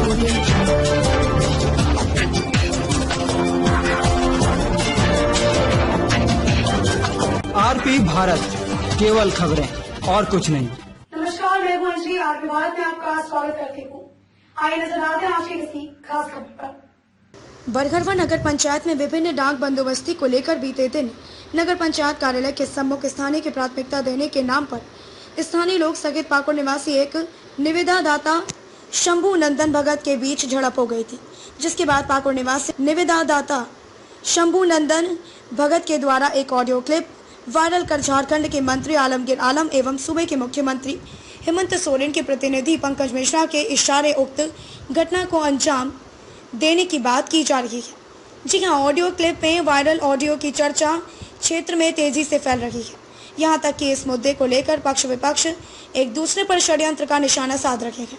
RP Bharat, केवल खबरें और कुछ नहीं। नमस्कार, मैं हूं अंजलि। आरपी भारत में आपका स्वागत करती हूँ। आइए नजर डालते हैं आज की किसी खास खबर पर। बरघरवा नगर पंचायत में विभिन्न डाक बंदोबस्ती को लेकर बीते दिन नगर पंचायत कार्यालय के सम्मुख स्थानीय की प्राथमिकता देने के नाम पर स्थानीय लोग सगित पाकुड़ निवासी एक निविदा दाता शंभू नंदन भगत के बीच झड़प हो गई थी, जिसके बाद पाकुड़ निवासी निविदा दाता शंभू नंदन भगत के द्वारा एक ऑडियो क्लिप वायरल कर झारखंड के मंत्री आलमगीर आलम एवं सूबे के मुख्यमंत्री हेमंत सोरेन के प्रतिनिधि पंकज मिश्रा के इशारे उक्त घटना को अंजाम देने की बात की जा रही है। जी हां, ऑडियो क्लिप में वायरल ऑडियो की चर्चा क्षेत्र में तेजी से फैल रही है। यहां तक कि इस मुद्दे को लेकर पक्ष विपक्ष एक दूसरे पर षड्यंत्र का निशाना साध रहे हैं।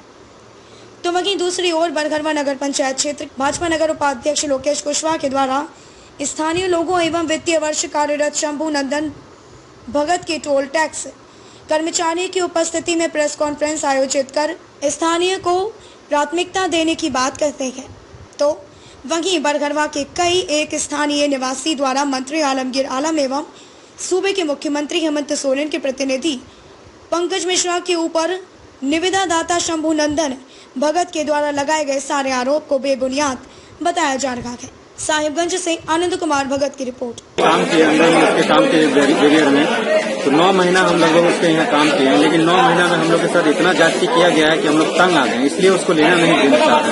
तो वहीं दूसरी ओर बरघरवा नगर पंचायत क्षेत्र भाजपा नगर उपाध्यक्ष लोकेश कुशवाहा के द्वारा स्थानीय लोगों एवं वित्तीय वर्ष कार्यरत शंभू नंदन भगत के टोल टैक्स कर्मचारी की उपस्थिति में प्रेस कॉन्फ्रेंस आयोजित कर स्थानीय को प्राथमिकता देने की बात कहते हैं। तो वहीं बरघरवा के कई एक स्थानीय निवासी द्वारा मंत्री आलमगीर आलम एवं सूबे के मुख्यमंत्री हेमंत सोरेन के प्रतिनिधि पंकज मिश्रा के ऊपर निविदा दाता शंभू नंदन भगत के द्वारा लगाए गए सारे आरोप को बेबुनियाद बताया जा रहा है। साहिबगंज से आनंद कुमार भगत की रिपोर्ट। काम किए उसके काम के जरिए में तो 9 महीना हम लोग उसके यहाँ काम किए हैं, लेकिन 9 महीना में हम लोग के साथ इतना जाति किया गया है कि हम लोग तंग आ गए, इसलिए उसको लेना नहीं देना चाह रहे।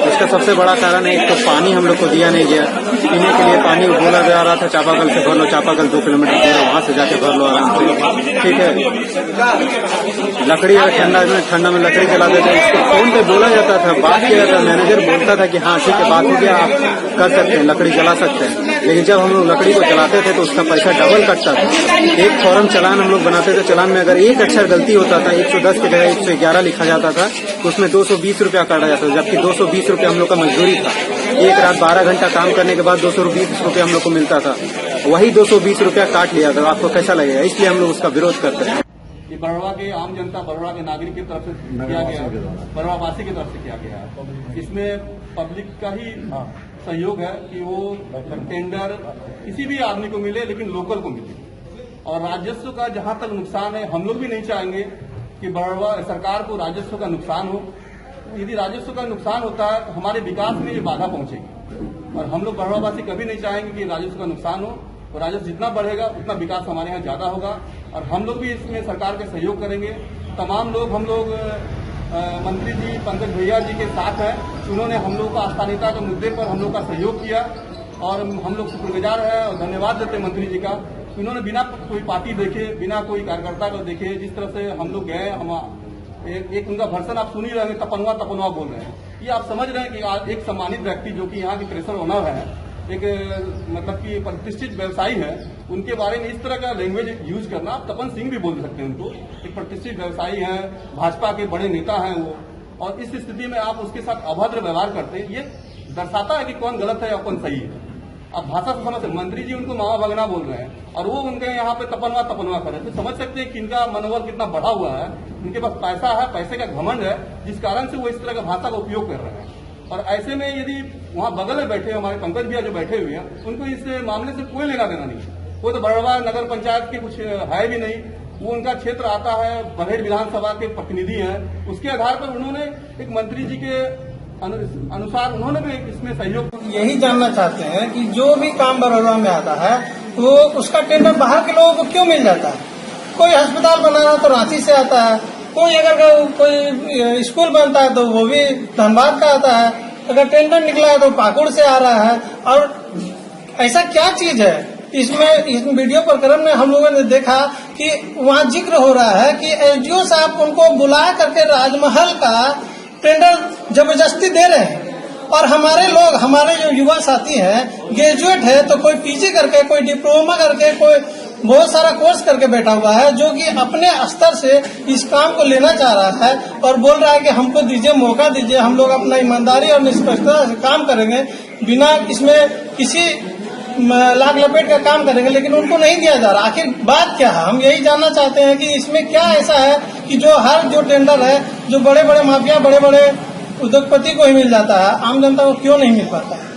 इसका सबसे बड़ा कारण है, एक तो पानी हम लोग को दिया नहीं गया। पीने के लिए पानी बोला जा रहा था चापाकल से भर लो, चापाकल 2 किलोमीटर दूर है, वहाँ से जाके भर लो आराम से, ठीक है। लकड़ी अगर ठंडा में लकड़ी जला देते, इसको फोन पे बोला जाता था, बात किया जाता, मैनेजर बोलता था कि हाँ ठीक है बात हो गया, आप कर सकते हैं, लकड़ी जला सकते हैं। लेकिन जब हम लोग लकड़ी को जलाते थे तो उसका पैसा डबल कटता था। एक फॉर्म चलान हम लोग बनाते थे, चलान में अगर एक अक्षर गलती होता था 110 के जगह 111 लिखा जाता था, तो उसमें 220 रुपया काटा जाता था, जबकि 220 रुपया हम लोग का मजदूरी था। एक रात 12 घंटा काम करने के बाद 220 रुपया हम लोग को मिलता था, वही 220 रुपया काट लिया था। आपको कैसा लगेगा? इसलिए हम लोग उसका विरोध करते हैं। ये बरवा के आम जनता, बरवा के नागरिक की तरफ से किया गया, बरवावासी की तरफ से किया गया है। इसमें पब्लिक का ही सहयोग है कि वो टेंडर किसी भी आदमी को मिले, लेकिन लोकल को मिले। और राजस्व का जहां तक नुकसान है, हम लोग भी नहीं चाहेंगे कि बरवा सरकार को राजस्व का नुकसान हो। यदि राजस्व का नुकसान होता है तो हमारे विकास में ये बाधा पहुंचेगी, और हम लोग बरवावासी कभी नहीं चाहेंगे कि राजस्व का नुकसान हो। तो राजस्व जितना बढ़ेगा उतना विकास हमारे यहाँ ज्यादा होगा, और हम लोग भी इसमें सरकार के सहयोग करेंगे। तमाम लोग हम लोग मंत्री जी पंकज भैया जी के साथ हैं, उन्होंने हम लोग का स्थानीयता के मुद्दे पर हम लोग का सहयोग किया, और हम लोग शुक्रगुजार हैं और धन्यवाद देते हैं मंत्री जी का। उन्होंने बिना कोई पार्टी देखे, बिना कोई कार्यकर्ता को देखे, जिस तरह से हम लोग गए, हम एक उनका भर्सन आप सुन ही रहे हैं, तपनवा तपनवा बोल रहे हैं। ये आप समझ रहे हैं कि आज एक सम्मानित व्यक्ति जो कि यहाँ के प्रेशर ओनर है, एक मतलब कि प्रतिष्ठित व्यवसायी है, उनके बारे में इस तरह का लैंग्वेज यूज करना, आप तपन सिंह भी बोल सकते हैं उनको। एक प्रतिष्ठित व्यवसायी हैं, भाजपा के बड़े नेता हैं वो, और इस स्थिति में आप उसके साथ अभद्र व्यवहार करते हैं, ये दर्शाता है कि कौन गलत है या कौन सही है। आप भाषा से समझ सकते, मंत्री जी उनको मावा भगना बोल रहे हैं और वो उनके यहाँ पे तपनवा तपनवा कर रहे हैं, तो समझ सकते हैं कि इनका मनोबल कितना बढ़ा हुआ है। उनके पास पैसा है, पैसे का घमंड है, जिस कारण से वो इस तरह का भाषा का उपयोग कर रहे हैं। और ऐसे में यदि वहाँ बगल में बैठे हमारे पंकज भैया जो बैठे हुए हैं, उनको इस मामले से कोई लेना देना नहीं। वो तो बरवा नगर पंचायत के कुछ है भी नहीं, वो उनका क्षेत्र आता है, बरहेड़ विधानसभा के प्रतिनिधि हैं, उसके आधार पर उन्होंने एक मंत्री जी के अनुसार उन्होंने भी इसमें सहयोग। यही जानना चाहते हैं कि जो भी काम बरौरा में आता है वो उसका टेंडर बाहर के लोगों को क्यों मिल जाता है। कोई अस्पताल बना रहा तो रांची से आता है, कोई अगर कोई स्कूल बनता है तो वो भी धनबाद का आता है, अगर टेंडर निकला है तो पाकुड़ से आ रहा है। और ऐसा क्या चीज है इसमें? इस वीडियो प्रकरण में हम लोगों ने देखा कि वहाँ जिक्र हो रहा है कि एसडीओ साहब उनको बुला करके राजमहल का टेंडर जबरदस्ती दे रहे हैं, और हमारे लोग, हमारे जो युवा साथी हैं, ग्रेजुएट है तो कोई पीजी करके, कोई डिप्लोमा करके, कोई बहुत सारा कोर्स करके बैठा हुआ है, जो कि अपने स्तर से इस काम को लेना चाह रहा है और बोल रहा है कि हमको दीजिए, मौका दीजिए, हम लोग अपना ईमानदारी और निष्पक्षता से काम करेंगे, बिना इसमें किसी लाग लपेट का काम करेंगे, लेकिन उनको नहीं दिया जा रहा। आखिर बात क्या है? हम यही जानना चाहते हैं कि इसमें क्या ऐसा है कि जो हर जो टेंडर है, जो बड़े बड़े माफिया, बड़े बड़े उद्योगपति को ही मिल जाता है, आम जनता को क्यों नहीं मिल पाता है?